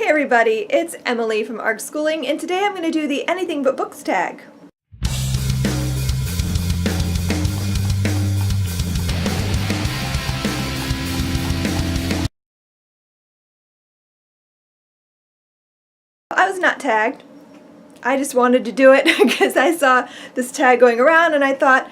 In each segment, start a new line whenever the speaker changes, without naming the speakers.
Hey everybody, it's Emily from ARC Schooling, and today I'm going to do the Anything But Books tag. I was not tagged. I just wanted to do it because I saw this tag going around and I thought,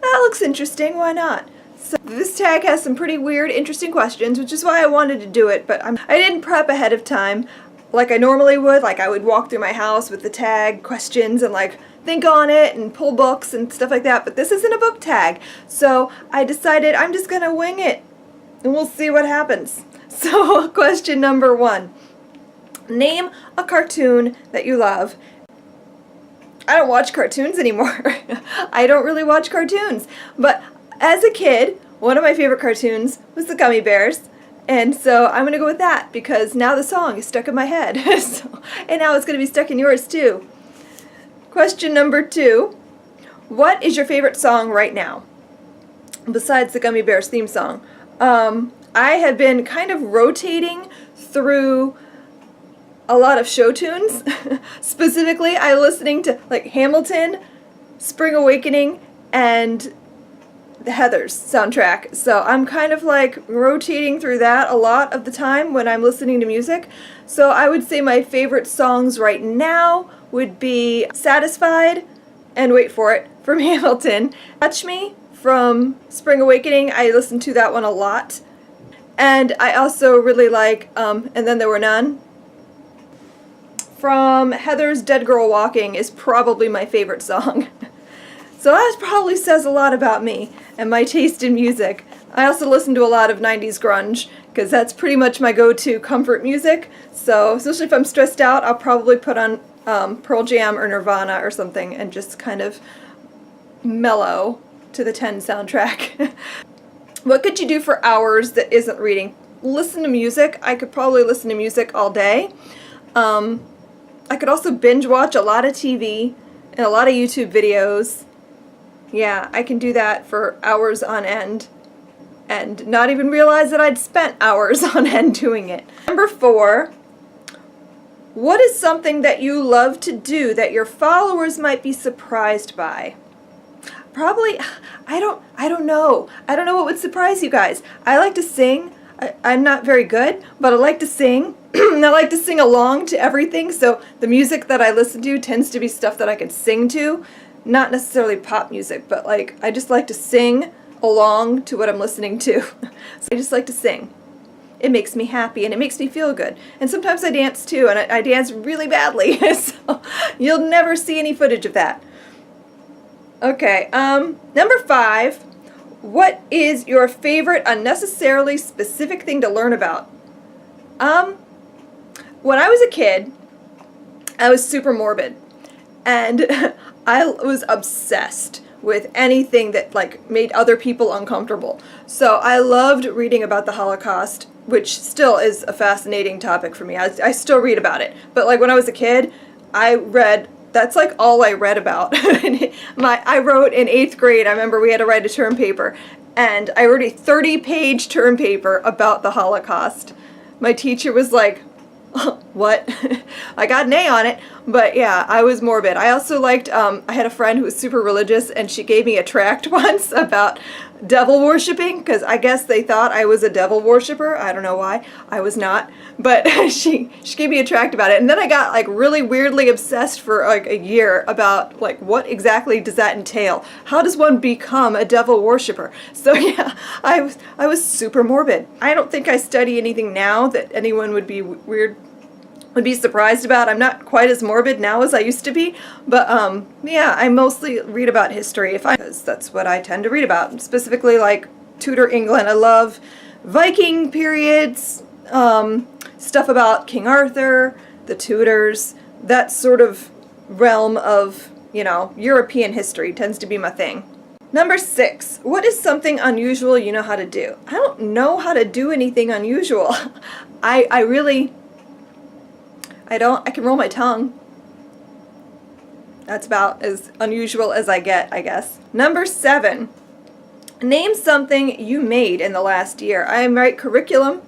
that looks interesting, why not? So this tag has some pretty weird, interesting questions, which is why I wanted to do it, but I didn't prep ahead of time like I normally would. Like I would walk through my house with the tag questions and like think on it and pull books and stuff like that, but this isn't a book tag. So I decided I'm just gonna wing it and we'll see what happens. So question number 1. Name a cartoon that you love. I don't watch cartoons anymore. I don't really watch cartoons, but as a kid, one of my favorite cartoons was the Gummy Bears. And so I'm going to go with that because now the song is stuck in my head. And now it's going to be stuck in yours too. Question number 2. What is your favorite song right now? Besides the Gummy Bears theme song. I have been kind of rotating through a lot of show tunes. Specifically, I'm listening to like Hamilton, Spring Awakening, and the Heathers soundtrack. So I'm kind of like rotating through that a lot of the time when I'm listening to music. So I would say my favorite songs right now would be Satisfied and wait for it from Hamilton. Touch Me from Spring Awakening. I listen to that one a lot. And I also really like And Then There Were None from Heather's Dead Girl Walking is probably my favorite song. So that probably says a lot about me and my taste in music. I also listen to a lot of 90s grunge because that's pretty much my go-to comfort music. So especially if I'm stressed out, I'll probably put on Pearl Jam or Nirvana or something and just kind of mellow to the 10 soundtrack. What could you do for hours that isn't reading? Listen to music. I could probably listen to music all day. I could also binge watch a lot of TV and a lot of YouTube videos. Yeah, I can do that for hours on end and not even realize that I'd spent hours on end doing it. Number 4, what is something that you love to do that your followers might be surprised by? Probably, I don't know. I don't know what would surprise you guys. I like to sing. I'm not very good, but I like to sing. I like to sing along to everything, so the music that I listen to tends to be stuff that I can sing to. Not necessarily pop music, but like I just like to sing along to what I'm listening to. So I just like to sing. It makes me happy and it makes me feel good. And sometimes I dance too, and I dance really badly, so you'll never see any footage of that. Okay, number 5. What is your favorite unnecessarily specific thing to learn about? When I was a kid, I was super morbid, and I was obsessed with anything that like made other people uncomfortable. So I loved reading about the Holocaust, which still is a fascinating topic for me. I still read about it. But like when I was a kid, that's like all I read about. I wrote in 8th grade, I remember we had to write a term paper, and I wrote a 30-page term paper about the Holocaust. My teacher was like, what? I got an A on it, but yeah, I was morbid. I also liked, I had a friend who was super religious, and she gave me a tract once about devil worshipping, because I guess they thought I was a devil worshiper. I don't know why. I was not, but she gave me a tract about it, and then I got like really weirdly obsessed for like a year about like what exactly does that entail? How does one become a devil worshiper? So yeah, I was super morbid. I don't think I study anything now that anyone would be surprised about. I'm not quite as morbid now as I used to be, but yeah, I mostly read about history because that's what I tend to read about, specifically like Tudor England. I love Viking periods, stuff about King Arthur, the Tudors, that sort of realm of, you know, European history tends to be my thing. Number 6, what is something unusual you know how to do? I don't know how to do anything unusual. I can roll my tongue. That's about as unusual as I get, I guess. Number 7, name something you made in the last year. I write curriculum.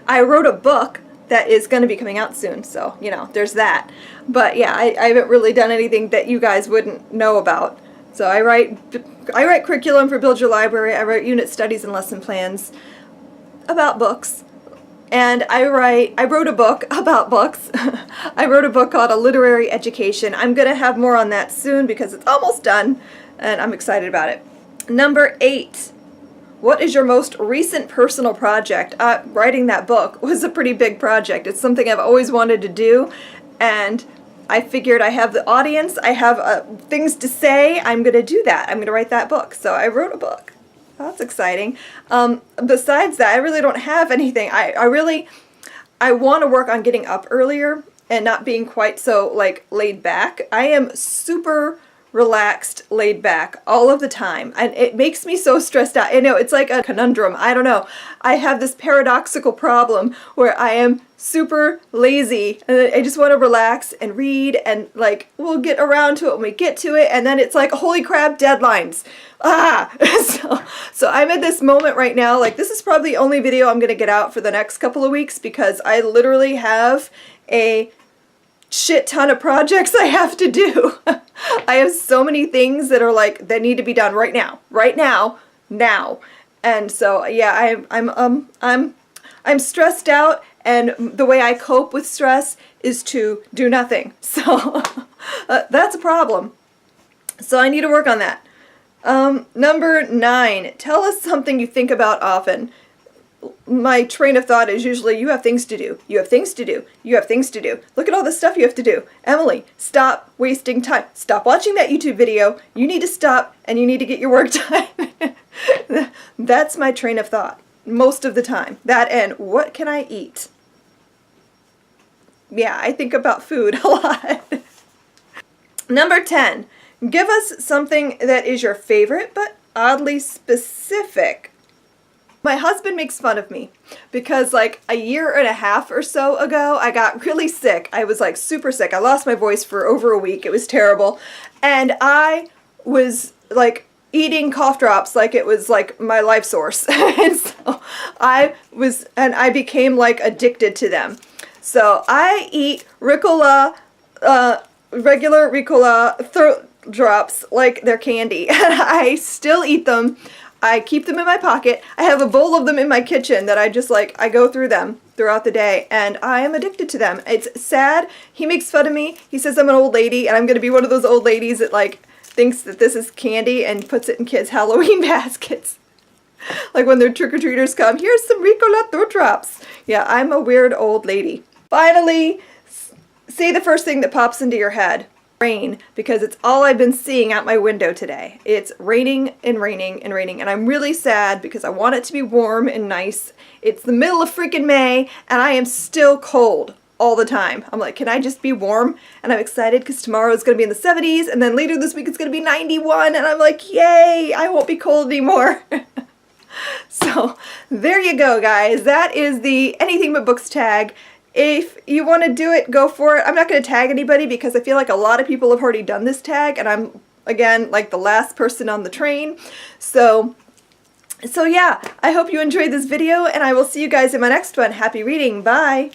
I wrote a book that is going to be coming out soon, so, you know, there's that. But yeah, I haven't really done anything that you guys wouldn't know about. So I write curriculum for Build Your Library, I write unit studies and lesson plans about books. And I wrote a book about books. I wrote a book called A Literary Education. I'm going to have more on that soon because it's almost done, and I'm excited about it. Number 8. What is your most recent personal project? Writing that book was a pretty big project. It's something I've always wanted to do, and I figured I have the audience, I have things to say, I'm going to do that. I'm going to write that book. So I wrote a book. That's exciting. Besides that, I really don't have anything. I want to work on getting up earlier and not being quite so, like, laid back. I am super relaxed, laid back all of the time, and it makes me so stressed out. I know, it's like a conundrum. I don't know. I have this paradoxical problem where I am super lazy and I just want to relax and read, and like we'll get around to it when we get to it, and then it's like, holy crap, deadlines. So I'm at this moment right now, like this is probably the only video I'm going to get out for the next couple of weeks because I literally have a shit ton of projects I have to do. I have so many things that are like, that need to be done right now. And so yeah, I'm stressed out, and the way I cope with stress is to do nothing. So that's a problem. So I need to work on that. Number 9, tell us something you think about often. My train of thought is usually, you have things to do, you have things to do, you have things to do. Look at all the stuff you have to do. Emily, stop wasting time. Stop watching that YouTube video. You need to stop and you need to get your work done. That's my train of thought most of the time. That and what can I eat? Yeah, I think about food a lot. Number 10, give us something that is your favorite but oddly specific. My husband makes fun of me because like a year and a half or so ago, I got really sick. I was like super sick. I lost my voice for over a week. It was terrible. And I was like eating cough drops like it was like my life source. And so I became like addicted to them. So I eat Ricola, regular Ricola throat drops like they're candy. And I still eat them. I keep them in my pocket. I have a bowl of them in my kitchen that I just like, I go through them throughout the day, and I am addicted to them. It's sad. He makes fun of me. He says I'm an old lady, and I'm going to be one of those old ladies that like thinks that this is candy and puts it in kids' Halloween baskets. Like when their trick-or-treaters come, here's some Ricola throat drops. Yeah, I'm a weird old lady. Finally, say the first thing that pops into your head. Rain, because it's all I've been seeing out my window today. It's raining and raining and raining, and I'm really sad because I want it to be warm and nice. It's the middle of freaking May, and I am still cold all the time. I'm like, can I just be warm? And I'm excited because tomorrow is going to be in the 70s, and then later this week it's going to be 91, and I'm like, yay, I won't be cold anymore. So there you go, guys. That is the Anything But Books tag. If you want to do it, go for it. I'm not going to tag anybody because I feel like a lot of people have already done this tag, and I'm, again, like the last person on the train. So yeah, I hope you enjoyed this video, and I will see you guys in my next one. Happy reading. Bye!